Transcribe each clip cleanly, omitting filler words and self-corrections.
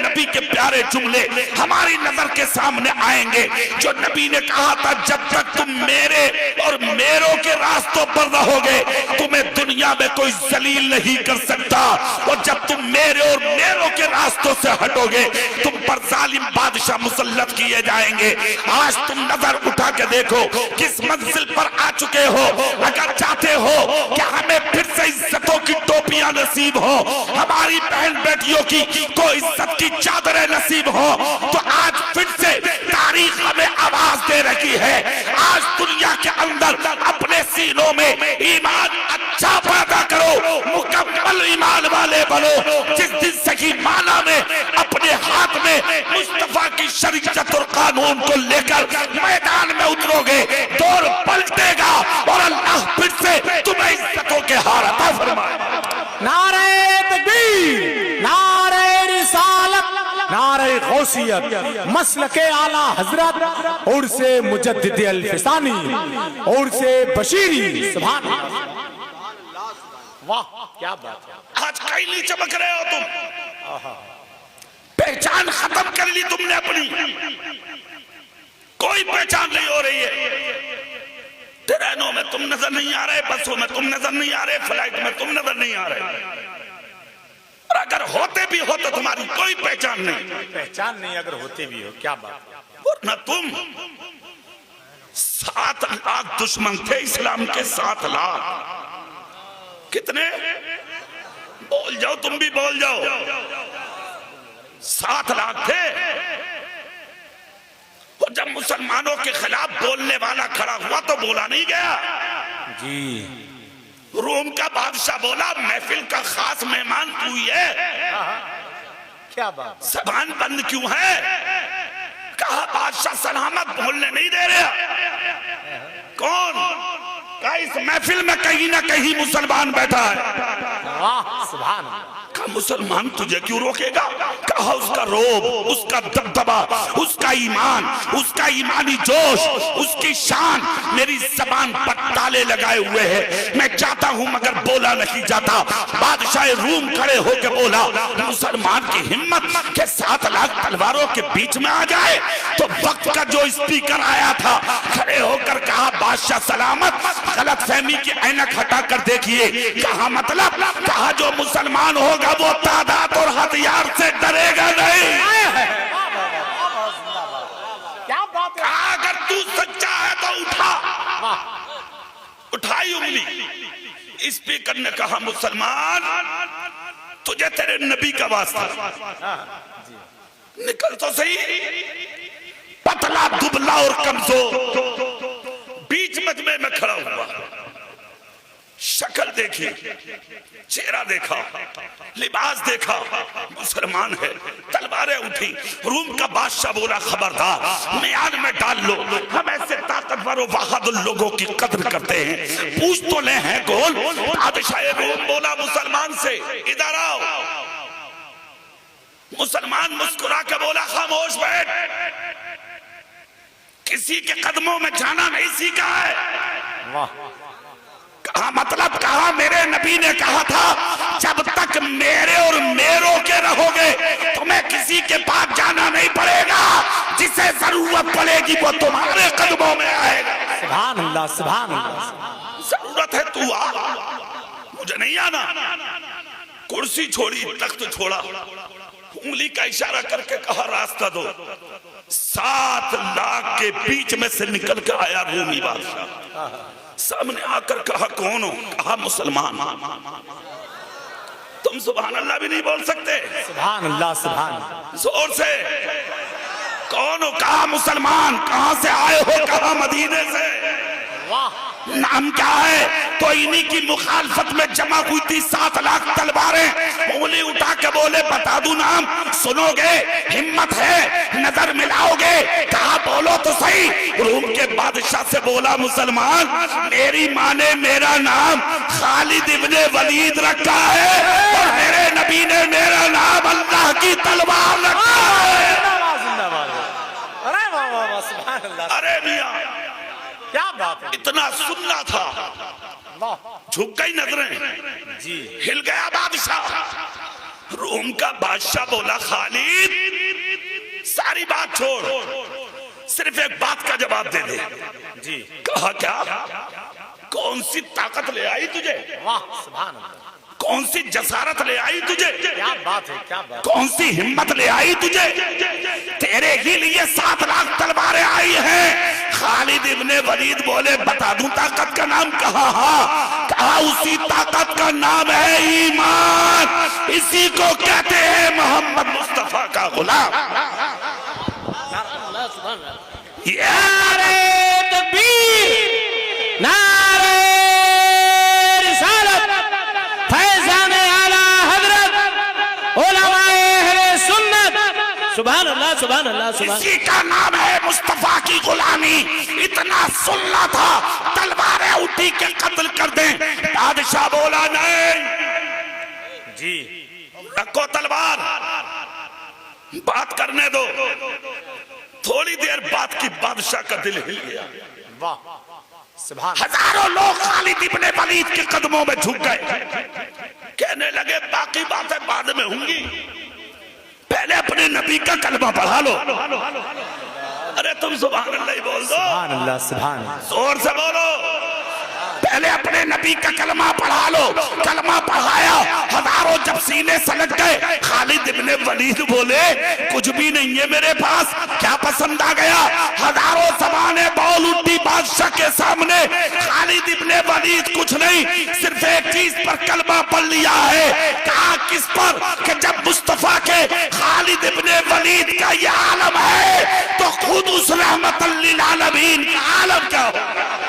नबी के प्यारे जुमले हमारी नजर के सामने आएंगे, जो नबी ने कहा था जब तक तुम मेरे और मेरों के रास्तों पर रहोगे तुम्हें दुनिया में कोई जलील नहीं कर सकता, और जब तुम मेरे और मेरों के रास्तों से हटोगे तुम पर जालिम बादशाह मुसल्लत किए जाएंगे। आज तुम नजर उठा के देखो किस मंजिल पर आ चुके हो। अगर चाहते हो कि हमें फिर से इज्जतों की टोपियां नसीब हो, हमारी बहन बेटियों की को इज्जत की चादरें नसीब हो, तो आज फिर से तारीख हमें आवाज दे रही है। आज दुनिया के अंदर अपने सीनों में ईमान अच्छा पैदा करो, मुकम्मल ईमान वाले बनो। जिस दिन सही माना में अपने हाथ में मुस्तफा की शरीयत और कानून को लेकर मैदान में उतरोगे दौर पलटेगा और अल्लाह फिर से तुम्हें इज्जतों के हार अता फरमाए। नारे तकबीर, नारे रिसालत, नारे गौसियत, मसलके आला हजरत और से मुजद्दिद अल-फिसानी और से बशीरी। सुभान अल्लाह, वाह क्या बात है। आज कहीं नहीं चमक रहे हो तुम, पहचान खत्म कर ली तुमने अपनी, कोई पहचान नहीं हो रही है। ट्रेनों में तुम नजर नहीं आ रहे, बसों में तुम नजर नहीं आ रहे, फ्लाइट में तुम नजर नहीं आ रहे, और अगर होते भी हो तो तुम्हारी कोई पहचान नहीं। पहचान नहीं अगर होते भी हो, क्या बात। और न तुम 7 लाख दुश्मन थे इस्लाम के, 7 लाख। कितने? बोल जाओ, तुम भी बोल जाओ। 7 लाख थे। और जब मुसलमानों के खिलाफ बोलने वाला खड़ा हुआ तो बोला नहीं गया जी। रोम का बादशाह बोला महफिल का खास मेहमान तू ही है, क्या बात। जबान बंद क्यों है? कहा बादशाह सलामत बोलने नहीं दे रहा। कौन? कहा इस महफिल में कहीं ना कहीं मुसलमान बैठा है। वाह सुभान अल्लाह। कहा मुसलमान तुझे क्यों रोकेगा? कहा उसका रोब, उसका दबदबा, उसका ईमान, उसका ईमानी जोश, उसकी शान मेरी जबान पर ताले लगाए हुए है। मैं चाहता हूं मगर बोला नहीं जाता। बादशाह रूम खड़े होकर बोला मुसलमान की हिम्मत के 7 लाख तलवारों के बीच में आ जाए। तो वक्त का जो स्पीकर आया था खड़े होकर कहा बादशाह सलामत, गलत फहमी की ऐनक हटा कर देखिए। कहा मतलब? कहा जो मुसलमान होगा वो तादाद और हथियार से डरेगा नहीं। क्या बात है। अगर तू सच्चा है तो उठाई उंगली। स्पीकर ने कहा मुसलमान तुझे तेरे नबी का वास्ता, निकल तो सही। पतला दुबला और कमजोर बीच मजमे में खड़ा हुआ, शक्ल देखी, चेहरा देखा, लिबास देखा, मुसलमान है। तलवारें उठी। रूम का बादशाह बोला खबरदार, म्यान में डाल लो। हम ऐसे ताकतवर और बहादुर लोगों की कद्र करते हैं, पूछ तो ले हैं कौन? बादशाह रूम बोला मुसलमान से इधर आओ। मुसलमान मुस्कुरा के बोला खामोश बैठ, किसी के कदमों में जाना नहीं सीखा है। वाह। कहा मतलब? कहा मेरे नबी ने कहा था जब तक मेरे और मेरों के रहोगे तुम्हें किसी के पास जाना नहीं पड़ेगा, जिसे जरूरत पड़ेगी वो तुम्हारे कदमों में आएगा। सुभान अल्लाह, सुभान अल्लाह। जरूरत है तू आ, मुझे नहीं आना। कुर्सी छोड़ी, तख्त छोड़ा, उंगली का इशारा करके कहा रास्ता दो। 7 लाख के बीच में से निकल के आया रूमी बादशाह। सामने आकर कहा कौन हो? कहा मुसलमान। तुम सुभान अल्लाह भी नहीं बोल सकते? सुभान अल्लाह, सुभान। जोर से कौन हो? कहा मुसलमान। कहां से आए हो? कहा मदीने से। वाह। नाम क्या है? तो इन्हीं की मुखालफत में जमा हुई थी 7 लाख तलवारें। उंगली उठा के बोले बता दूं नाम? सुनोगे? हिम्मत है? नजर मिलाओगे? कहा बोलो तो सही। रूम के बादशाह से बोला मुसलमान मेरी माँ ने मेरा नाम खालिद इब्ने वलीद रखा है और मेरे नबी ने मेरा नाम अल्लाह की तलवार रखा है। अरे वाह वाह वाह, सुभान अल्लाह। अरे मियां क्या बात है। इतना सुनना था, झुक गई नजरें, जी। हिल गया बादशाह। रोम का बादशाह बोला खालिद सारी बात छोड़, सिर्फ एक बात का जवाब दे दे। जी। कहा क्या? कौन सी ताकत ले आई तुझे? वाह सुभान अल्लाह, कौन सी जसारत ले आई तुझे? क्या बात है, क्या बात। कौन सी हिम्मत ले आई तुझे? तेरे ही लिए 7 लाख तलवारें आई हैं। खालिद इब्ने वलीद बोले बता दूं ताकत का नाम? कहा उसी ताकत का नाम है ईमान। इसी को कहते हैं मोहम्मद मुस्तफा का गुलाम। नारे तकबीर, नारे रिसालत, फैज़ान आला हज़रत उलमाए अहले सुन्नत। सुभान अल्लाह, सुभान अल्लाह, सुभान। इसी का नाम है मुस्तफा की गुलामी। इतना सुनना था तलवारें उठी के कत्ल कर दें। बादशाह बोला नहीं जी, रखो तलवार, बात करने दो। थोड़ी देर बाद की बादशाह का दिल हिल गया। वाह सुभान। हजारों लोग खालिद इब्ने वलीद के कदमों में झुक गए। कहने लगे बाकी बातें बाद में होंगी, पहले अपने नबी का कलमा पढ़ा लो। अरे तुम सुभान अल्लाह ही बोल दो। सुभान अल्लाह, सुभान। जोर से बोलो। पहले अपने नबी का कलमा पढ़ा लो। कलमा पढ़ाया, हजारों जब सीने सलट गए। खालिद इब्ने वलीद बोले कुछ भी नहीं है मेरे पास, क्या पसंद आ गया? हजारों ज़बानें बोल उठी बादशाह के सामने। खालिद इब्ने वलीद कुछ नहीं, सिर्फ एक चीज पर कलमा पढ़ लिया है। कहा किस पर? कि जब मुस्तफा के खालिद इब्ने वलीद का ये आलम है तो खुद उस रहमतुल लिल आलमीन का आलम क्या होगा?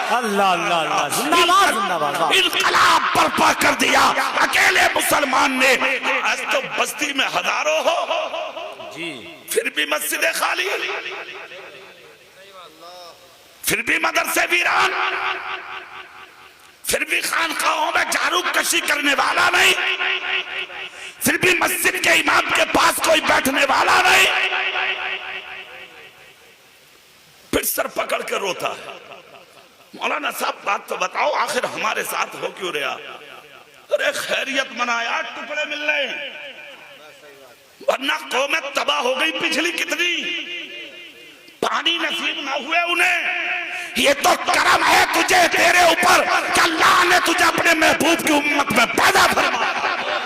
अल्लाह अल्लाह अल्लाह, जिंदाबाद जिंदाबाद। इनकलाब बर्पा कर दिया अकेले मुसलमान ने। आज तो बस्ती में हजारों हो जी, फिर भी मस्जिद खाली, फिर भी मदरसे वीरान, फिर भी खानकाहों में झाड़ू कशी करने वाला नहीं, फिर भी मस्जिद के इमाम के पास कोई बैठने वाला नहीं। फिर सर पकड़ के रोता है। मौलाना साहब बात तो बताओ, आखिर हमारे साथ हो क्यों रहा? अरे खैरियत मनाया, टुकड़े मिल रहे हैं, वरना कौमें तबाह हो गई। पिछली कितनी पानी नसीब ना हुए उन्हें। ये तो करम है तुझे, तेरे ऊपर कि अल्लाह ने तुझे अपने महबूब की उम्मत में पैदा फरमाया।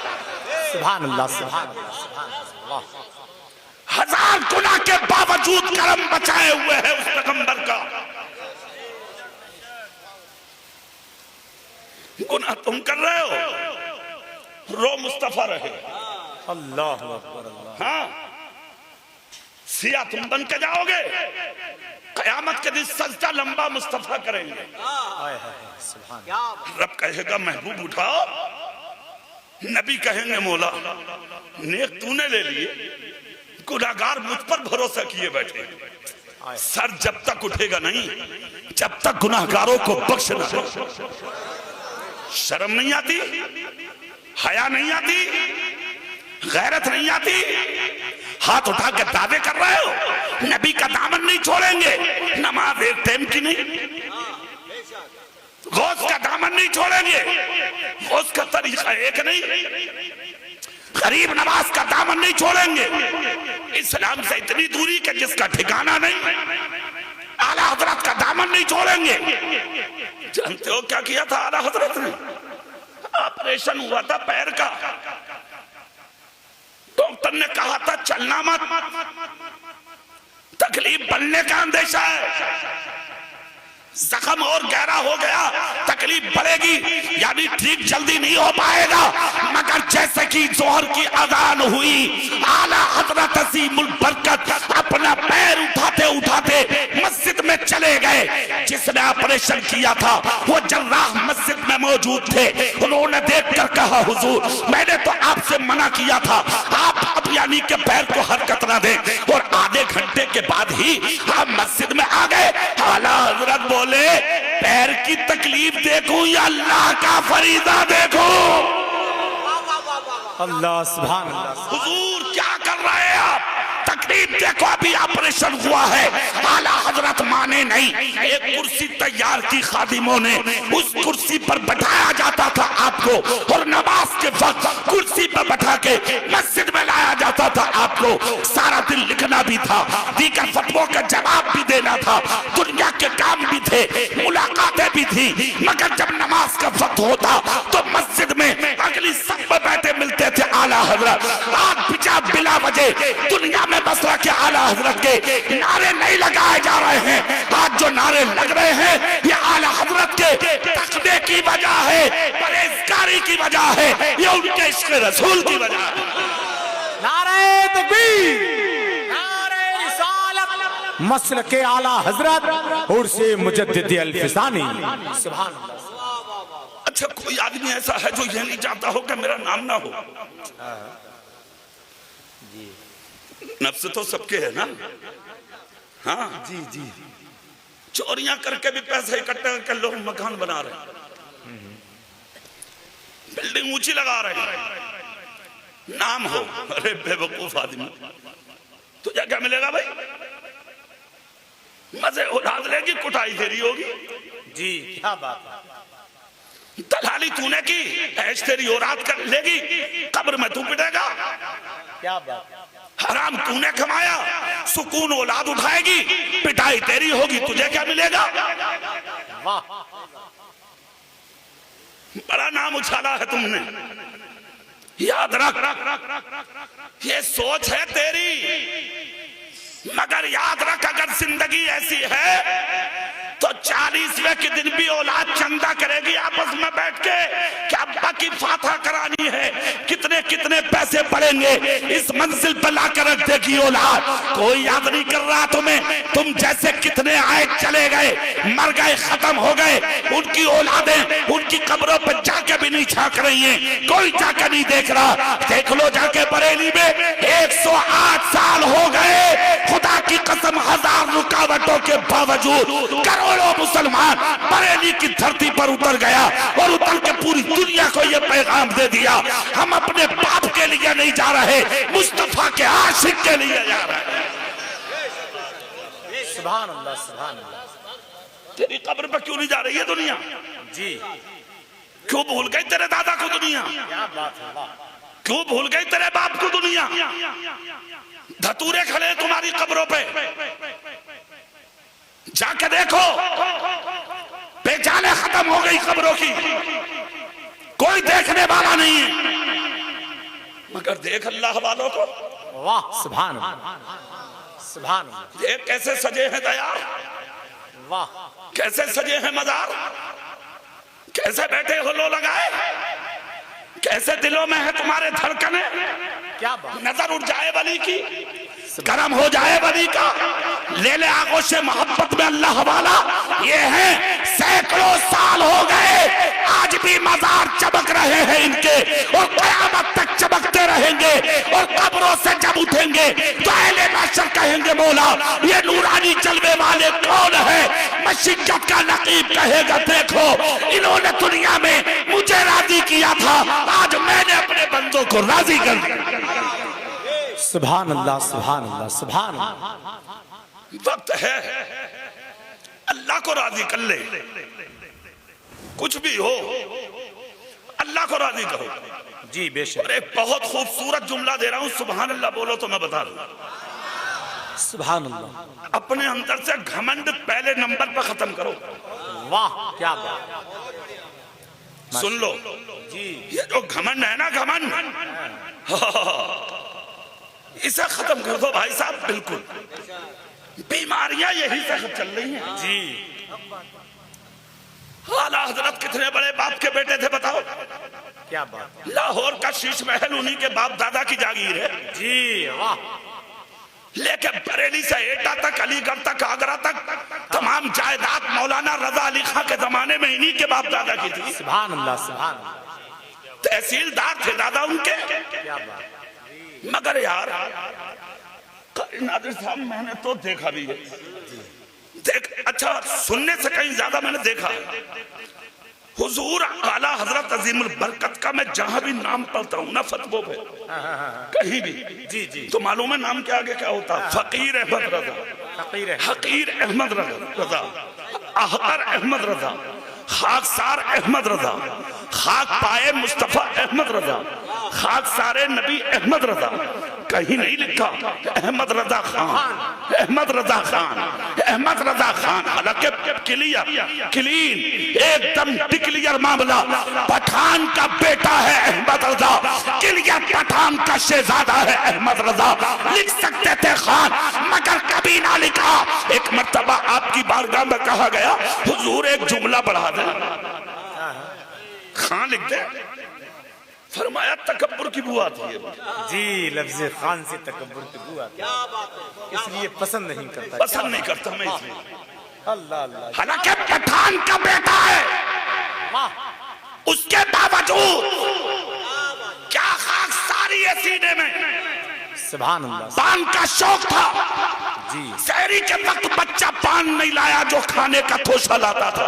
सुभान अल्लाह, सुभान अल्लाह, सुभान अल्लाह। हजार गुनाह के बावजूद करम बचाए हुए है उस पैगंबर का। गुनाह तुम कर रहे हो, रो मुस्तफा रहे। अल्लाह अकबर, अल्लाह। हाँ, सिया तुम बन के जाओगे, कयामत के दिन सजदा लंबा मुस्तफा करेंगे। हाय हाय, सुभान। रब कहेगा महबूब उठाओ, नबी कहेंगे मौला नेक तूने ले लिए, गुनाहगार मुझ पर भरोसा किए बैठे। सर जब तक उठेगा नहीं, जब तक गुनाहगारों को बख्शना। शर्म नहीं आती, हया नहीं आती, गैरत नहीं आती? हाथ उठा के दावे कर रहे हो नबी का दामन नहीं छोड़ेंगे। नमाज एक टाइम की नहीं, गौस का दामन नहीं छोड़ेंगे, गौस का तरीका एक नहीं, गरीब नवाज का दामन नहीं छोड़ेंगे। इस्लाम से इतनी दूरी के जिसका ठिकाना नहीं, आला हजरत का दामन नहीं छोड़ेंगे। जानते हो क्या किया था आला हजरत ने? ऑपरेशन हुआ था पैर का, डॉक्टर ने कहा था चलना मत, तकलीफ बढ़ने का अंदेशा है। जख्म और गहरा हो गया, तकलीफ बढ़ेगी, यानी ठीक जल्दी नहीं हो पाएगा। मगर जैसे कि जोहर की अजान हुई, आला हजरत अज़ीमुल बरकत अपना पैर उठाते उठाते मस्जिद में चले गए। जिसने ऑपरेशन किया था वो जर्राह मस्जिद में मौजूद थे। उन्होंने देखकर कहा हुजूर मैंने तो आपसे मना किया था, आप अब यानी के पैर को हरकत ना दें। और आधे घंटे के बाद ही आप मस्जिद में आ गए। आला हजरत बोले पैर की तकलीफ देखूं या अल्लाह का फरीदा देखूं? अल्लाह सुभान अल्लाह। हुजूर क्या कर रहे हैं आप? तकलीफ देख देखो अभी ऑपरेशन हुआ है, आला हजरत माने नहीं, एक कुर्सी तैयार की खादिमों ने, उस कुर्सी पर बैठाया जाता था आपको, और नमाज के वक्त कुर्सी पर बैठा के मस्जिद में लाया जाता था आपको। सारा दिन लिखना भी था, दीगर फतवों का जवाब भी देना था, दुनिया के काम भी थे, मुलाकातें भी थी, मगर जब नमाज का वक्त होता तो मस्जिद में अगली सब में बैठे मिलते थे आला हजरत। आज बिचा बिला वजह दुनिया में मसला के आला हजरत के नारे नहीं लगाए जा रहे हैं। आज जो नारे लग रहे हैं ये आला हजरत के तकबे की वजह है, परहेजगारी की वजह है, ये उनके इश्क रसूल की वजह है। नारे तकबीर, नारे रिसालत, मसलक के आला हजरत और से मुजद्दिद अल-फिसानी। सुभान अल्लाह। अच्छा, कोई आदमी ऐसा है जो ये नहीं चाहता हो कि मेरा नाम ना हो? नफ्स तो सबके है ना। हाँ जी जी, चोरियां करके भी पैसे इकट्ठे करके लोग मकान बना रहे हैं, बिल्डिंग ऊंची लगा रहे हैं, नाम हो। अरे बेवकूफ आदमी, तुझे क्या मिलेगा भाई? मजे औलाद लेगी, कुटाई तेरी होगी। जी क्या बात है। दलाली तूने की, ऐश तेरी औलाद कर लेगी, कब्र में तू पिटेगा। क्या बात। हराम तूने कमाया, सुकून औलाद उठाएगी, पिटाई तेरी होगी, तुझे क्या मिलेगा? वाह, बड़ा नाम उछाला है तुमने। याद रख, ये सोच है तेरी, मगर याद रख अगर जिंदगी ऐसी है तो 40वें के दिन भी औलाद चंदा करेगी आपस में बैठ के कि अब्बा की फातहा करानी है, कितने कितने पैसे पड़ेंगे, इस मंजिल पर लाकर रख देगी औलाद। कोई याद नहीं कर रहा तुम्हें, तुम जैसे कितने आए चले गए, मर गए, खत्म हो गए, उनकी औलादें उनकी कब्रों पर जाके भी नहीं झांक रही हैं, कोई जाकर नहीं देख रहा। देख लो जाके बरेली में 108 साल हो गए, खुदा की कसम, 1000 रुकावटों के बावजूद करोड़ों मुसलमान बरेली की धरती पर उतर गया और उतर के पूरी दुनिया को यह पैगाम दे दिया, हम अपने बाप के लिए नहीं जा रहे, मुस्तफा के आशिक के लिए जा रहे हैं। सुभान अल्लाह, सुभान अल्लाह। तेरी कब्र पर क्यों नहीं जा रही है दुनिया? जी, क्यों भूल गई तेरे दादा को दुनिया? क्या बात है। वाह, क्यों भूल गई तेरे बाप को दुनिया? धतूरे खड़े तुम्हारी कब्रों पे, जाके देखो, पहचाने खत्म हो गई कब्रों की, कोई देखने वाला नहीं है, मगर देख अल्लाह वालों को। वाह, सुभान अल्लाह, सुभान अल्लाह। ये कैसे सजे हैं दयार, वाह, कैसे सजे हैं मजार, कैसे बैठे हो लो लगाए, कैसे दिलों में है तुम्हारे धड़कने। क्या बात। नजर उठ जाए वली की, करम हो जाए वली का, ले ले आगोश से मोहब्बत में अल्लाह वाला। ये है सैकड़ों साल हो गए, आज भी मजार चमक रहे हैं इनके, और कयामत तक चमकते रहेंगे, और कब्रों से जब उठेंगे तो अहले महशर कहेंगे मौला ये नूरानी जलवे वाले कौन है? मशिक्कत का नकीब कहेगा देखो इन्होंने दुनिया में मुझे राजी किया था, आज मैंने अपने बंदों को राजी कर दिया। सुभान अल्लाह, सुभान अल्लाह, सुभान अल्लाह। वक्त है अल्लाह को राजी कर ले, कुछ भी हो अल्लाह को राजी करो। जी बेशक। और एक बहुत खूबसूरत जुमला दे रहा हूं, सुभान अल्लाह बोलो तो मैं बता दूं। सुभान अल्लाह। अपने अंदर से घमंड पहले नंबर पर खत्म करो। वाह, क्या बात। सुन लो जी, ये जो घमंड है ना, घमंड इसे खत्म कर दो भाई साहब। बिल्कुल बीमारियां यही से चल रही हैं जी। आला हजरत कितने बड़े बाप के बेटे थे बताओ? क्या बात। लाहौर का शीश महल उन्हीं के बाप दादा की जागीर है जी, वाह। लेके बरेली से एटा तक, अलीगढ़ तक, आगरा तक तमाम जायदाद मौलाना रजा अली खां के जमाने में इन्हीं के बाप दादा की थी। सुभान अल्लाह, सुभान अल्लाह। तहसीलदार थे दादा उनके। क्या बात। मगर यार नादिर साहब मैंने तो देखा भी है, देख अच्छा सुनने से कहीं ज्यादा मैंने देखा है। हुजूर आला हजरत अजीमुल बरकत का मैं जहां भी नाम पढ़ता हूँ ना फतवों पे कहीं भी जी जी तो मालूम है नाम के आगे क्या होता है? फकीर अहमद रजा, हकीर अहमद रजा, अहतर अहमद रजा, खाकसार अहमद रजा, खाक पाए मुस्तफा अहमद रजा, खाकसारे नबी अहमद रजा। कहीं नहीं लिखा अहमद रजा खान, अहमद रजा खान, अहमद रजा खान। हालांकि क्लियर क्लीन एकदम डिक्लियर मामला, पठान का बेटा है अहमद रजा, क्लियर पठान का शहजादा है अहमद रजा। लिख सकते थे खान मगर कभी ना लिखा। एक मर्तबा आपकी बारगाह में कहा गया हुजूर एक जुमला बढ़ा दे, खान लिख दे। फरमाया तकब्बुर की बुआ थी ये जी, लफ्ज खान से तकब्बुर की बुआ इसलिए पसंद नहीं करता, पसंद नहीं करता मैं इसलिए। अल्लाह अल्लाह। हालांकि पठान का बेटा है, उसके बावजूद क्या खाक सारी है सीने में। सुभान अल्लाह। पान का शौक था जी, सहरी के वक्त बच्चा पान नहीं लाया जो खाने का थोसा लाता था,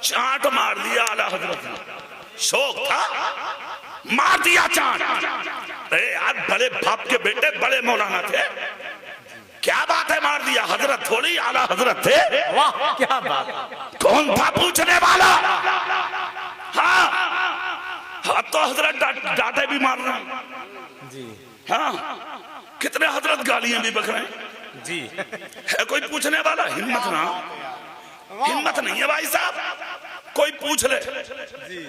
चाट मार दिया आला हजरत ने। शौक था, मार दिया चाट। अरे यार बड़े बाप के बेटे बड़े मौलाना थे, क्या बात है मार दिया। हजरत थोड़ी आला हजरत थे। वाह क्या बात। कौन था पूछने वाला? हाँ अब तो हजरत डांटे भी मार रहे हैं जी। हाँ कितने हजरत गालियां भी बक रहे हैं जी। है कोई पूछने वाला? हिम्मत ना, हिम्मत नहीं है भाई साहब, कोई पूछ ले।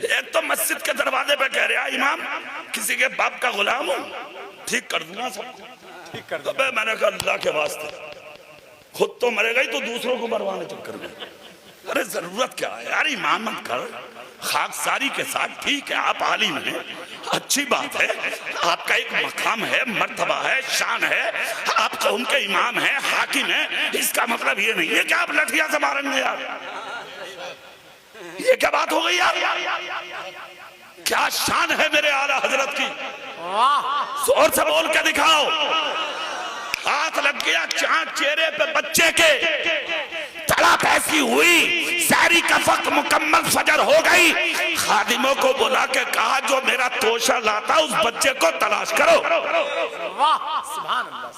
एक तो मस्जिद के दरवाजे पे कह रहा इमाम किसी के बाप का गुलाम हूं, ठीक कर दूंगा सब, ठीक कर दो। मैंने कहा अल्लाह के वास्ते खुद तो मरेगा ही तो दूसरों को मरवाने चक्कर में। अरे जरूरत क्या है यार, ईमान मत कर। खाकसारी के साथ ठीक है आप आलिम हैं, अच्छी बात है, आपका एक मकाम है, मर्तबा है, शान है, आप कौम के इमाम हैं, हाकिम हैं। इसका मतलब ये नहीं है कि आप लठिया से मारेंगे यार। ये क्या बात हो गई यार? क्या शान है मेरे आला हजरत की, जोर से बोल के दिखाओ। हाथ लग गया चांद चेहरे पे बच्चे के, तड़प ऐसी हुई, सहरी का वक्त मुकम्मल फजर हो गई। खादिमों को बुला के कहा जो मेरा तोशा लाता उस बच्चे को तलाश करो। सुभान अल्लाह।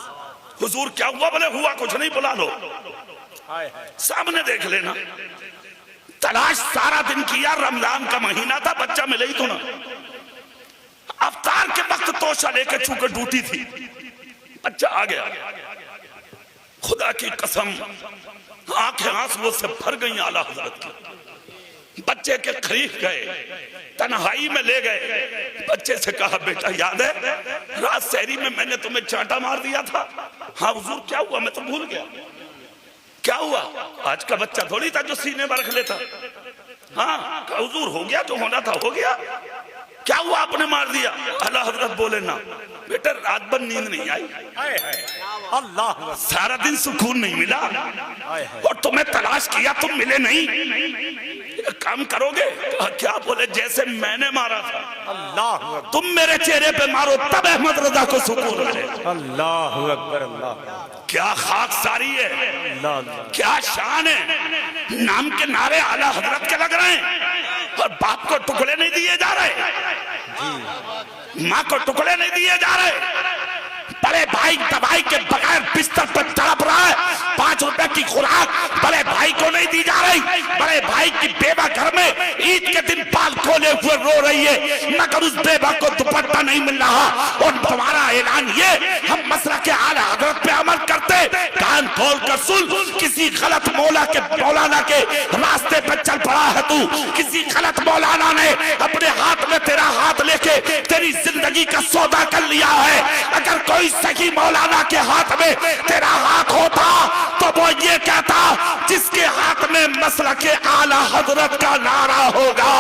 हुजूर क्या हुआ? बोले हुआ कुछ नहीं, बुला लो, सामने देख लेना। तलाश सारा दिन किया, रमजान का महीना था, बच्चा मिले ही तो ना। अफ्तार के वक्त तोशा लेके चूंकि ड्यूटी थी, बच्चा आ गया। खुदा की कसम आंखें आंसुओं से भर गई आला हजरत की। बच्चे के करीब गए, तन्हाई में ले गए, बच्चे से कहा बेटा याद है रात सहरी में मैंने तुम्हें चांटा मार दिया था? हाँ हुजूर क्या हुआ? मैं तो भूल गया। क्या हुआ? आज का बच्चा थोड़ी था जो सीने में रख लेता। हाँ हुजूर हो गया, जो होना था हो गया। क्या हुआ आपने मार दिया? आला हजरत बोले ना बेटा रात भर नींद नहीं आई, अल्लाह सारा दिन सुकून नहीं मिला, और तुम्हें तलाश किया तुम मिले नहीं, काम करोगे? क्या बोले जैसे मैंने मारा था अल्लाह तुम मेरे चेहरे पे मारो तब अहमद रजा को सुकून मिले। अल्लाह अकबर। अल्लाह क्या खाक सारी है, अल्लाह। क्या शान है। नाम के नारे आला हजरत के लग रहे हैं और बाप को टुकड़े नहीं दिए जा रहे, माँ को टुकड़े नहीं दिए जा रहे। बड़े भाई दवाई के बगैर बिस्तर पर तड़प रहा है, 5 रुपए की खुराक बड़े भाई को नहीं दी जा रही। बड़े भाई की बेवा घर में ईद के दिन बाल खोले हुए रो रही है, मगर उस बेवा को दुपट्टा नहीं मिल रहा। और तुम्हारा ऐलान ये हम मसला के आला हजरत पे अमल करते, कान खोल कर सुन। किसी गलत मौलाना के रास्ते पर चल पड़ा है तू, किसी गलत मौलाना ने अपने हाथ में तेरा हाथ लेके तेरी जिंदगी का सौदा कर लिया है। अगर कोई सही मौलाना के हाथ में तेरा हाथ होता तो वो ये कहता जिसके हाथ में मसला के आला हजरत का नारा होगा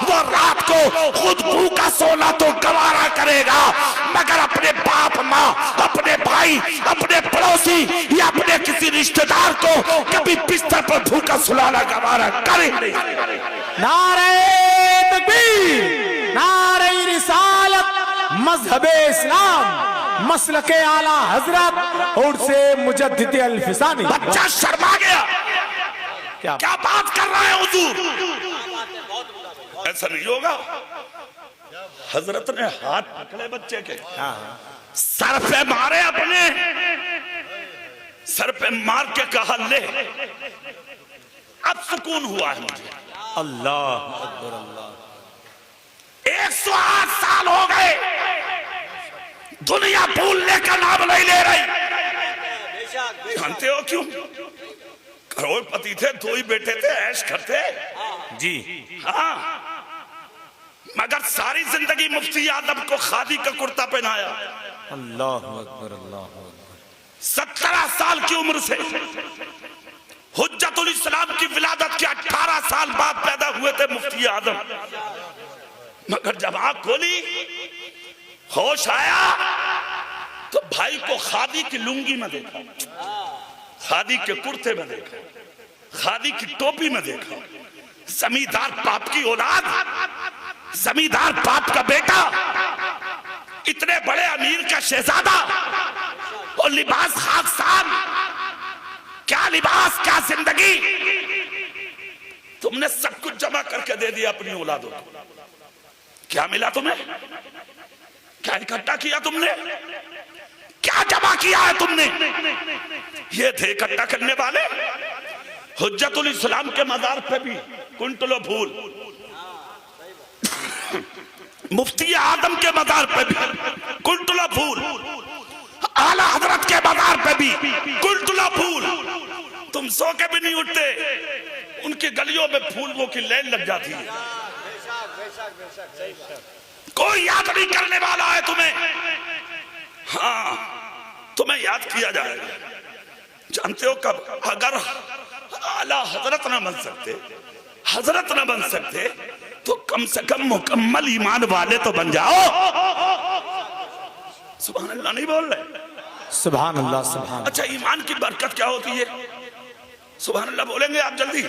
वो रात को खुद भूखा सोना तो गवारा करेगा, मगर अपने बाप माँ, अपने भाई, अपने पड़ोसी या अपने किसी रिश्तेदार को कभी बिस्तर पर भूखा सुलाना गवारा करे नहीं। नारे तकबीर, नारे रिसालत, मजहबे इस्लाम, मसलके आला हजरत और से मुजद्दिद अल-फिसानी। बच्चा शर्मा गया, क्या बात कर रहा है हुजूर? ऐसा नहीं होगा। हजरत ने हाथ पकड़े बच्चे के, सर पे मारे, अपने सर पे मार के कहा ले अब सुकून हुआ है मुझे। अल्लाह अकबर अल्लाह। 108 साल हो गए, दुनिया भूलने का नाम नहीं ले रही। जानते हो क्यों? करोड़पति थे, 2 ही बेटे थे, ऐश करते जी। हाँ, मगर सारी जिंदगी मुफ्ती आदम को खादी का कुर्ता पहनाया। अल्लाह अकबर अल्लाह अकबर। 17 साल की उम्र से, हुज्जतुल इस्लाम की विलादत के 18 साल बाद पैदा हुए थे मुफ्ती आदम। मगर जब आंख खोली, होश आया, तो भाई को खादी की लुंगी में देखा, खादी के कुर्ते में देखा, खादी की टोपी में देखा। जमींदार बाप की औलाद, जमींदार बाप का बेटा, इतने बड़े अमीर का शहजादा, और लिबास खाकसार, क्या लिबास, क्या जिंदगी। तुमने सब कुछ जमा करके दे दिया अपनी औलादों को। क्या मिला तुम्हें? क्या इकट्ठा किया तुमने? क्या जमा किया है तुमने? ये थे इकट्ठा करने वाले। हुज्जतुल इस्लाम के मजार पे भी कुंटलो फूल, मुफ्ती आदम के मजार पे भी कुंटलो फूल, आला हजरत के मजार पे भी कुंटलो फूल। तुम सो के भी नहीं उठते, उनकी गलियों में फूलों की लैन लग जाती है। कोई याद नहीं करने वाला है तुम्हें। हाँ, तुम्हें याद किया जाएगा। जानते हो कब? अगर आला हजरत ना बन सकते, हजरत ना बन सकते, तो कम से कम मुकम्मल ईमान वाले तो बन जाओ। सुभान अल्लाह नहीं बोल रहे? सुभान अल्लाह सुभान। अच्छा, ईमान की बरकत क्या होती है? सुभान अल्लाह बोलेंगे आप जल्दी?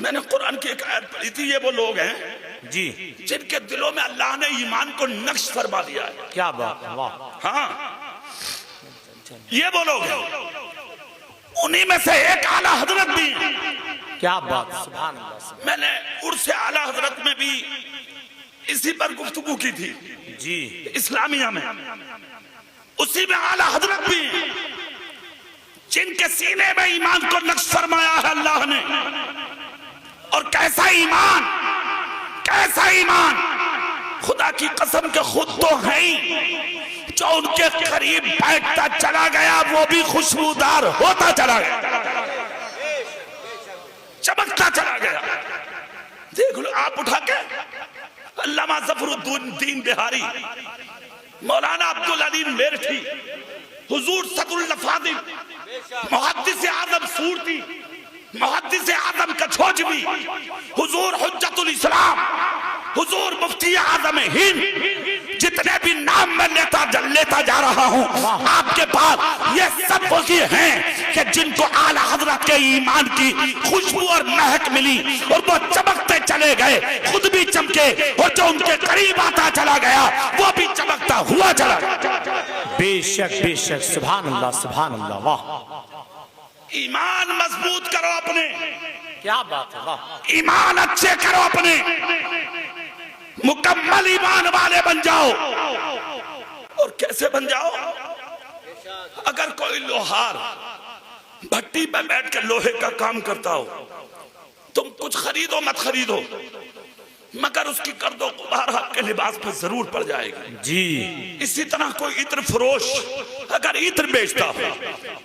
मैंने कुरान की एक आयत पढ़ी थी। ये वो लोग हैं जी जिनके दिलों में अल्लाह ने ईमान को नक्श फरमा दिया है। क्या बात है, वाह। हाँ, ये वो लोग हैं, उन्हीं में से एक आला हजरत भी। क्या बात, सुभान अल्लाह। मैंने उर्से आला हजरत में भी इसी पर गुफ्तगू की थी जी, इस्लामिया में। उसी में आला हजरत भी, जिनके सीने में ईमान को नक्श फरमाया है अल्लाह ने। और कैसा ईमान, कैसा ईमान, खुदा की कसम के खुद तो है ही, जो उनके करीब बैठता चला गया वो भी खुशबूदार होता चला गया, चमकता चला गया। देख लो आप उठा के अल्लामा ज़फरुद्दीन बिहारी, मौलाना अब्दुल अलीम मेरठी, हुजूर सदरुल लफादिल, मुहद्दिस आज़म सूरती, मुहद्दिस आज़म कछोजवी, हुजूर हुज्जतुल इस्लाम, हुजूर मुफ्ती आज़म हिंद, जितने भी नाम मैं लेता जा रहा हूँ आपके पास, ये सब वो हैं कि जिनको आला हजरत के ईमान की खुशबू और महक मिली और वो चमकते चले गए, खुद भी चमके, और जो उनके करीब आता चला गया वो भी चमकता हुआ चला गया। बेशक बेशक, सुभान अल्लाह, वाह। ईमान मजबूत करो अपने, क्या बात है, वाह। ईमान अच्छे करो अपने, मुकम्मल ईमान वाले बन जाओ। और कैसे बन जाओ? अगर कोई लोहार भट्टी पे बैठ कर लोहे का काम करता हो, तुम कुछ खरीदो मत खरीदो, मगर उसकी गर्दो गुबार आपके लिबास पर जरूर पड़ जाएगी जी। इसी तरह कोई इत्र फरोश अगर इत्र बेचता हो,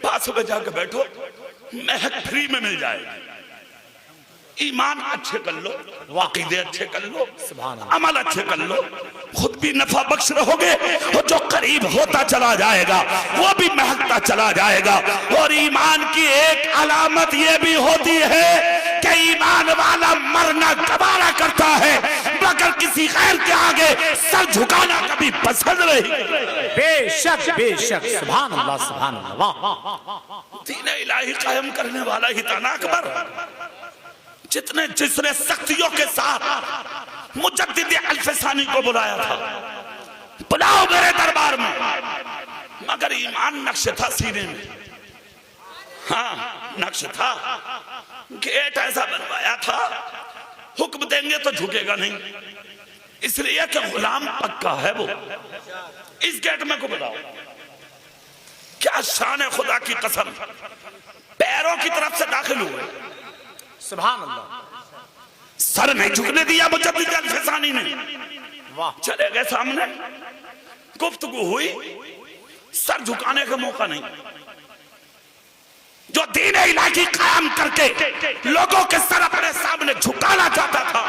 पास में जाकर बैठो, महक फ्री में मिल जाएगी। ईमान अच्छे कर लो, अकीदे अच्छे कर लो, अमल अच्छे कर लो, खुद भी नफा बख्श रहोगे, और जो करीब होता चला जाएगा वो भी महकता चला जाएगा। और ईमान की एक अलामत ये भी होती है कि ईमान वाला मरना गवारा करता है, मगर किसी गैर के आगे सर झुकाना कभी पसंद नहीं। बेशक बेशक, सुभान अल्लाह, वाह। दीन इलाही कायम करने वाला ही था ना अकबर, जिसने सख्तियों के साथ मुजद्दिद अल्फसानी को बुलाया था, बुलाओ मेरे दरबार में, मगर ईमान नक्श था सीने में। हाँ, नक्श था, गेट ऐसा बनवाया था हुक्म देंगे तो झुकेगा नहीं, इसलिए कि गुलाम पक्का है वो। इस गेट में को बताओ क्या शान है, खुदा की कसम पैरों की तरफ से दाखिल हुए, सुभान अल्लाह, सर नहीं झुकने दिया मुजद्दिद अल-फिसानी ने। वाह, चले गए सामने, गुफ्तगू हुई, सर झुकाने का मौका नहीं। जो दीन इलाही कायम करके लोगों के सर अपने सामने झुकाना चाहता था,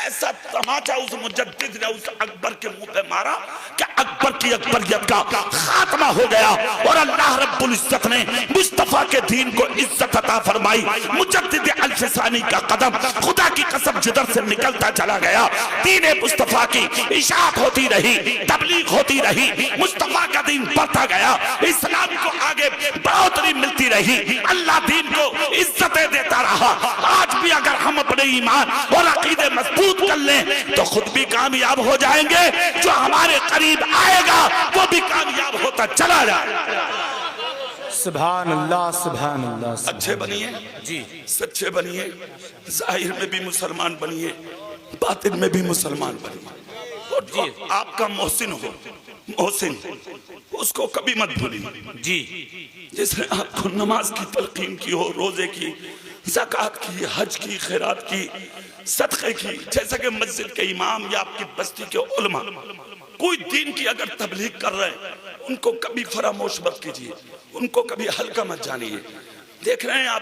ऐसा तमाचा उस मुजद्दिद ने उस अकबर के मुंह पे मारा कि अकबर की अकबरियत का खात्मा हो गया और अल्लाह रब्बुल इज्जत ने मुस्तफा के दीन को इज्जत अता फरमाई। मुजद्दिद अल-फिसानी का कदम खुदा की कसम जिधर से निकलता चला गया, दीन मुस्तफा की इशाअत होती रही, तबलीग होती रही, मुस्तफा का दीन बढ़ता गया, इस्लाम को आगे बढ़ोतरी मिलती रही, अल्लाह दीन को इज्जतें देता रहा। आज भी अगर हम अपने ईमान और अकीदे मजबूत कर लें तो खुद भी कामयाब हो जाएंगे, जो हमारे करीब आएगा वो भी कामयाब होता चला जाएगा। सुभान अल्लाह, सुभान अल्लाह। अच्छे बनिए जी, सच्चे बनिए, जाहिर में भी मुसलमान बनिए, बातिन में भी मुसलमान बनिए। और जी आपका मोहसिन हो, मोहसिन उसको कभी मत भूलिए जी, जिसने आपको नमाज की तलकीन की हो, रोजे की, ज़कात की, हज की, खैरात की, सदक़े की, जैसा कि मस्जिद के इमाम या आपकी बस्ती के उलमा कोई दीन की अगर तबलीग कर रहे हैं, उनको कभी फरामोश मत कीजिए, उनको कभी हल्का मत जानिए। देख रहे हैं आप,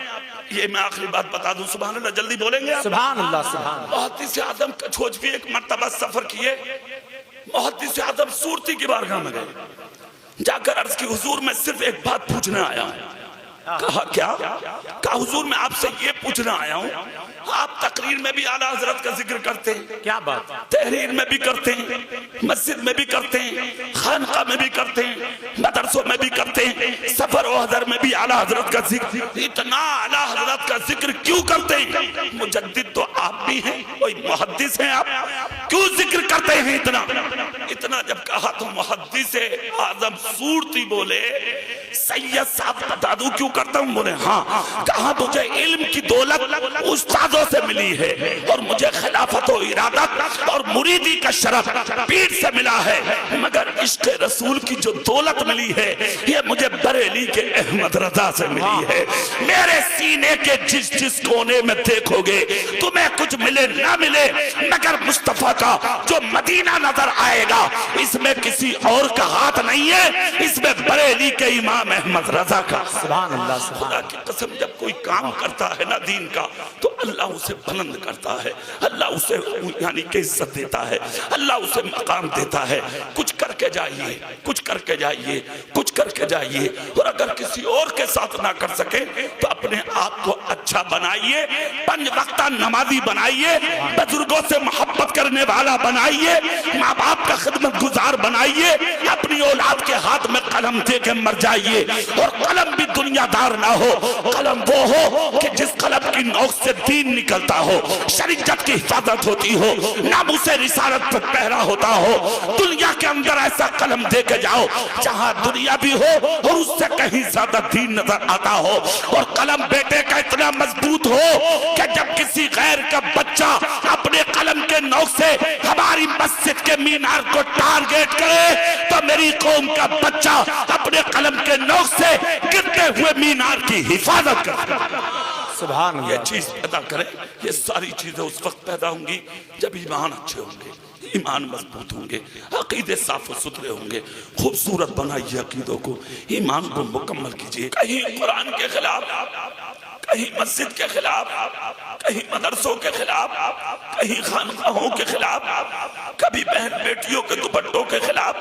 ये मैं आखिरी बात बता दूं, सुभान अल्लाह, जल्दी बोलेंगे आप? सुभान अल्लाह, सुभान अल्लाह। मुहद्दिस आदम कछोज भी एक मर्तबा सफर किए, मुहद्दिस आदम सूरती की बारगाह में गए, जाकर अर्ज की, हुजूर मैं सिर्फ एक बात पूछने आया हूं। कहा क्या? कहा हुजूर मैं आपसे ये पूछना आया हूँ, आप तकरीर में भी आला हजरत का जिक्र करते हैं, क्या बात, तहरीर में भी करते हैं, मस्जिद में भी करते हैं, खानका में भी करते हैं, मदरसों में भी करते हैं, सफर और हजर में भी आला हजरत का जिक्र, इतना आला हजरत का जिक्र क्यों करते हैं? मुजद्दिद तो आप भी हैं, कोई मुहद्दिस हैं आप, क्यों जिक्र करते हैं इतना? इतना जब कहा तो मुहद्दिस आजम सूरती बोले, सैयद साहब बता दूं क्यों करता हूं? बोले हाँ। कहा मुझे इल्म की दौलत उस्तादों से मिली है और मुझे खिलाफत और इरादत और मुरीदी का शरफ पीर से मिला है, मगर इश्क रसूल की जो दौलत मिली है ये मुझे बरेली के अहमद रजा से मिली है। मेरे सीने के जिस जिस कोने में देखोगे तुम्हें कुछ मिले ना मिले, मगर मुस्तफा का जो मदीना नजर आएगा इसमें किसी और का हाथ नहीं है, इसमें बरेली के इमाम अहमद रजा का। सुभान अल्लाह, खुदा की कसम जब कोई काम करता है ना दीन का तो अल्लाह उसे बुलंद करता है, अल्लाह उसे यानी कि इज्जत देता है, अल्लाह उसे मकाम देता है। कुछ करके जाइए, कुछ करके जाइए, कुछ करके जाइए, और अगर किसी और के साथ ना कर सके तो अपने आप को अच्छा बनाइए, 5 वक्ता नमाजी बनाइए, बुजुर्गों से मोहब्बत करने वाला बनाइए, माँ बाप का खिदमत गुजार बनाइए, अपनी औलाद के हाथ में कलम दे के मर जाइए। और कलम भी दुनियादार ना हो, कलम वो हो कि जिस कलम की नोक से दीन निकलता हो, शरीयत की हिफाजत होती हो, नामुसे रिसालत पर पहरा होता हो। दुनिया के अंदर ऐसा कलम दे के जाओ जहां दुनिया भी हो और उससे कहीं ज्यादा दीन नजर आता हो, और कलम बेटे का इतना मजबूत हो कि जब किसी गैर का बच्चा अपने कलम के नोक से हमारी मस्जिद के मीनार को टारगेट करे तो मेरी कौम का बच्चा अपने कलम के नोक से गिरते हुए मीनार की हिफाजत करे। सुभान अल्लाह। ये चीज पैदा करें, ये सारी चीजें उस वक्त पैदा होंगी जब ईमान अच्छे होंगे, ईमान मजबूत होंगे, अकीदे साफ सुथरे होंगे। खूबसूरत बनाइए अकीदों को, ईमान को मुकम्मल कीजिए। कहीं कुरान के खिलाफ, कहीं मस्जिद के खिलाफ, कहीं मदरसों के खिलाफ, कहीं खानकाहों के खिलाफ, कभी बहन बेटियों के दुपट्टों के खिलाफ,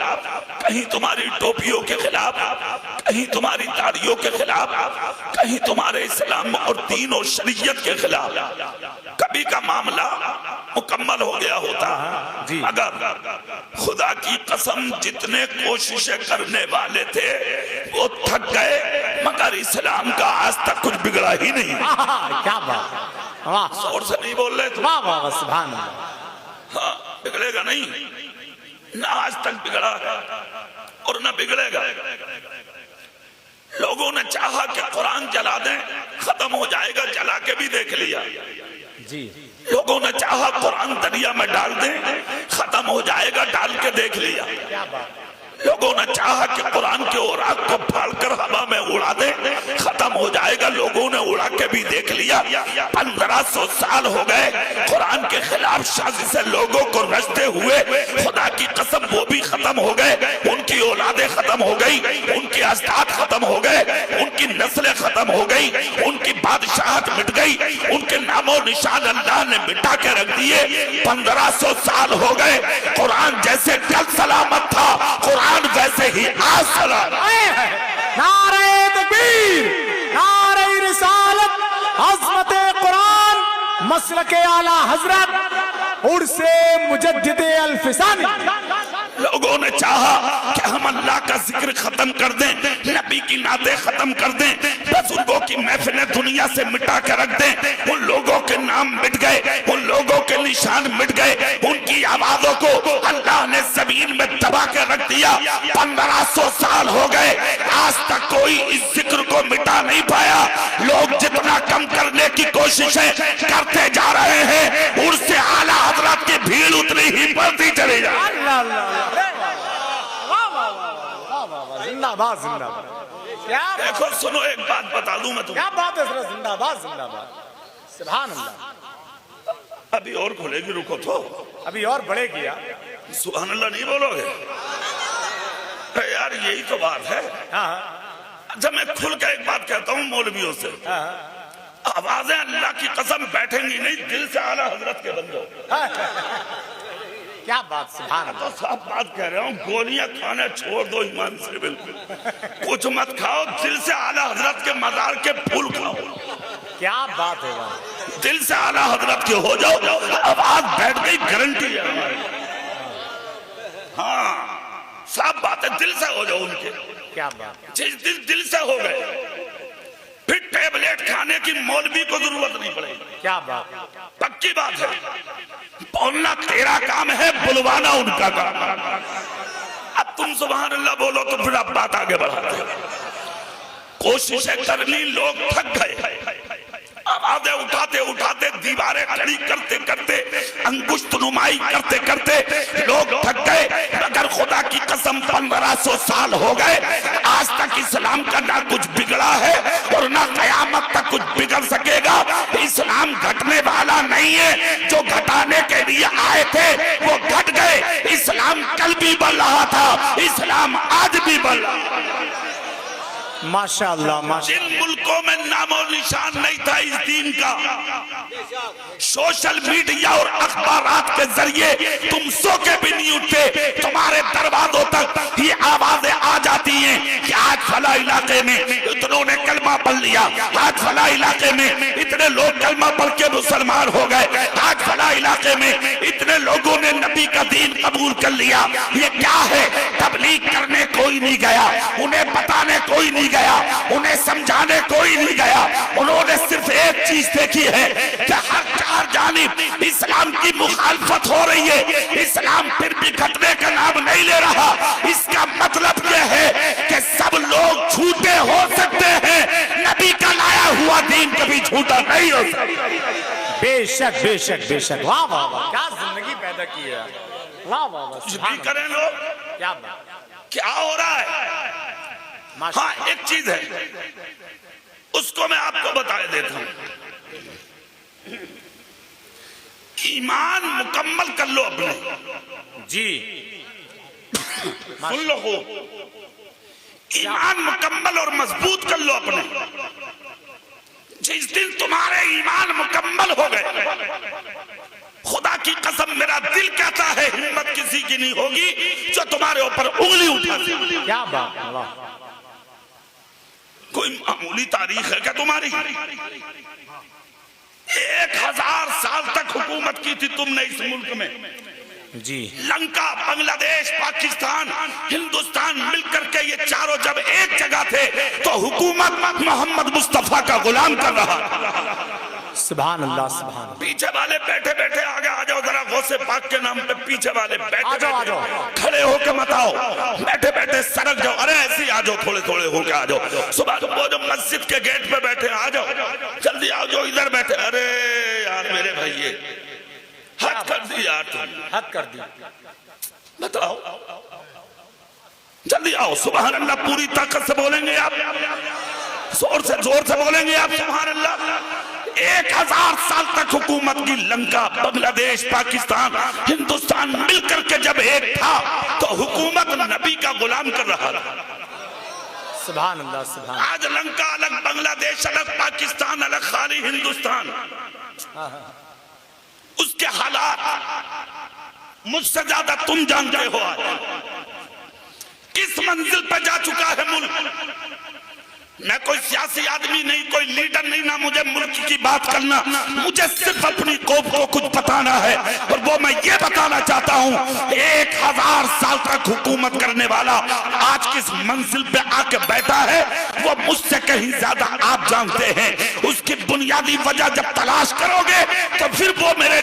कहीं तुम्हारी टोपियों के खिलाफ, कहीं तुम्हारी दाढ़ियों के खिलाफ, कहीं तुम्हारे इस्लाम और दीन और शरीयत के खिलाफ। कभी का मामला मुकम्मल हो गया होता, अगर खुदा की कसम जितने कोशिशें करने वाले थे वो थक गए, मगर इस्लाम का आज तक कुछ बिगड़ा ही नहीं। क्या बात, जोर से नहीं बोल रहे थे। वाह वाह, सुभान अल्लाह। हाँ, बिगड़ेगा नहीं, ना आज तक बिगड़ा है और ना बिगड़ेगा। लोगों ने चाहा कि कुरान जला दें, खत्म हो जाएगा, जला के भी देख लिया, जी। लोगों ने चाहा कुरान दरिया में डाल दें, खत्म हो जाएगा, डाल के देख लिया। क्या बात। लोगों ने चाहा कि कुरान के औराक को फाड़कर हवा में उड़ा दे, खत्म हो जाएगा, लोगों ने उड़ा के भी देख लिया। 1500 साल हो गए कुरान के खिलाफ साजिशें लोगों को रचते हुए, खुदा की कसम वो भी खत्म हो गए, उनकी औलादें खत्म हो गई, उनके अजदाद खत्म हो गए, उनकी नस्लें खत्म हो गई, उनकी बादशाहत मिट गई, उनके नामो निशान अल्लाह ने मिटा के रख दिए। 1500 साल हो गए, कुरान जैसे कल सलामत था, कुरान वैसे ही आज सलामत। नारे तकबीर, नारे रिसालत, अज़मत कुरान, मसलके आला हजरत, उर्से मुजद्दिदे अल-फिसानी। लोगों ने चाहा कि हम अल्लाह का जिक्र खत्म कर दें, नबी की नाते खत्म कर दें, बुजुर्गों की महफिलें दुनिया से मिटा कर रख दें। उन लोगों के नाम मिट गए, उन लोगों के निशान मिट गए, उनकी आवाजों को अल्लाह ने जमीन में दबा के रख दिया। 1500 साल हो गए, आज तक कोई इस जिक्र को मिटा नहीं पाया। लोग जितना कम करने की कोशिशें करते जा रहे हैं, उनसे आला हजरत की भीड़ उतनी ही बढ़ती चली जा रही है। जिंदाबाद जिंदाबाद। क्या देखो सुनो, एक बात बता दूं मैं तुम्हें। क्या बात है सर, जिंदाबाद जिंदाबाद, सुभान अल्लाह। अभी और खुलेगी, रुको तो, अभी और बढ़ेगी यार। सुभान अल्लाह नहीं बोलोगे यार? यही तो बात है। हाँ जब मैं खुल के एक बात कहता हूँ मौलवियों से, आवाजें अल्लाह की कसम बैठेंगी नहीं, दिल से आला हजरत के बंदो। क्या बात, सुभान अल्लाह। तो साफ बात कह रहा हूँ, गोलियां खाने छोड़ दो ईमान से, बिल्कुल कुछ मत खाओ, दिल से आला हजरत के मजार के फूल खाओ। क्या बात है वाह। दिल से आला हजरत के हो जाओ, आवाज बैठ गई, गारंटी है हमारी। हाँ साफ बात है, दिल से हो जाओ उनके। क्या बात। जिस दिल से हो गए, फिर टेबलेट खाने की मौलवी को जरूरत नहीं पड़ेगी। क्या बात, पक्की बात है। बोलना तेरा काम है, बुलवाना उनका काम है। अब तुम सुभान अल्लाह बोलो तो फिर अब बात आगे बढ़ाते हैं। कोशिशें कर ली, लोग थक गए, आवाजें उठाते उठाते, दीवारें खड़ी करते करते, अंगुष्ठ नुमाई करते करते लोग थक गए। मगर खुदा की कसम 1500 साल हो गए, आज तक इस्लाम का ना कुछ बिगड़ा है और ना कयामत तक कुछ बिगड़ सकेगा। इस्लाम घटने वाला नहीं है, जो घटाने के लिए आए थे वो घट गए। इस्लाम कल भी बढ़ रहा था, इस्लाम आज भी बढ़ रहा है। माशाअल्लाह माशाअल्लाह। जिन मुल्कों में नामो निशान नहीं था इस दीन का, सोशल मीडिया और अखबारात के जरिए तुम सो के भी नहीं उठते, तुम्हारे दरवाजों तक ये आवाजें आ जाती हैं कि आज फला इलाके में इतनों ने कलमा पढ़ लिया, आज फला इलाके में इतने लोग कलमा पढ़ के मुसलमान हो गए, आज फला इलाके में इतने लोगों ने नबी का दीन कबूल कर लिया। ये क्या है? तबलीग करने कोई नहीं गया, उन्हें बताने कोई नहीं गया, उन्हें समझाने कोई नहीं गया। उन्होंने सिर्फ एक चीज देखी है कि हर चार जानिब इस्लाम की मुखालफत हो रही है, इस्लाम फिर भी घटने का नाम नहीं ले रहा। इसका मतलब यह है कि सब लोग झूठे हो सकते हैं, नबी का लाया हुआ दीन कभी झूठा नहीं हो सकता। बेशक बेशक बेशक। वाह वाह वाह, क्या जिंदगी पैदा की है। वाह वाह वाह, कुछ भी करें लोग, क्या बात, क्या हो रहा है? हाँ एक चीज है, उसको मैं आपको बता देता हूं। ईमान मुकम्मल कर लो अपने। जी सुन लो हो, ईमान मुकम्मल और मजबूत कर लो अपने। जिस दिन तुम्हारे ईमान मुकम्मल हो गए, खुदा की कसम मेरा दिल कहता है हिम्मत किसी की नहीं होगी जो तुम्हारे ऊपर उंगली उठा दे। क्या बात, वाह। कोई मामूली तारीख है क्या तुम्हारी? 1000 साल तक हुकूमत की थी तुमने इस मुल्क में। जी लंका, बांग्लादेश, पाकिस्तान, हिंदुस्तान मिलकर के ये चारों जब एक जगह थे तो हुकूमत मोहम्मद मुस्तफा का गुलाम कर रहा था। सुभान अल्लाह सुभान। पीछे वाले बैठे बैठे आगे आ जाओ जरा, गौसे पाक के नाम पे पीछे वाले बैठे आ जाओ, खड़े होके मत आओ, बैठे बैठे सरक जाओ। अरे ऐसे ही आ जाओ, थोड़े थोड़े होके आ जाओ। सुबह वो जो मस्जिद के गेट पे बैठे आ जाओ, जल्दी आ जाओ, इधर बैठे। अरे यार मेरे चाहिए। हद कर दी यार तुम, हद कर दी। बताओ, जल्दी आओ। सुभान अल्लाह, पूरी ताकत से बोलेंगे आप, जोर से बोलेंगे आप सुभान अल्लाह। 1000 साल तक हुकूमत की लंका, बांग्लादेश, पाकिस्तान, हिंदुस्तान मिलकर के जब एक था तो हुकूमत नबी का गुलाम कर रहा था। सुभान अल्लाह, सुभान। आज लंका अलग, बांग्लादेश अलग, पाकिस्तान अलग, खाली हिंदुस्तान। उसके हालात मुझसे ज्यादा तुम जानते हो। आज किस मंजिल पर जा चुका है मुल्क। मैं कोई सियासी आदमी नहीं, कोई लीडर नहीं, ना मुझे मुल्क की बात करना, मुझे सिर्फ अपनी कौम को कुछ बताना है। और वो मैं ये बताना चाहता हूँ, 1000 साल तक हुकूमत करने वाला आज किस मंजिल पे आके बैठा है वो मुझसे कहीं ज्यादा आप जानते हैं। उसकी बुनियादी वजह जब तलाश करोगे तो फिर वो मेरे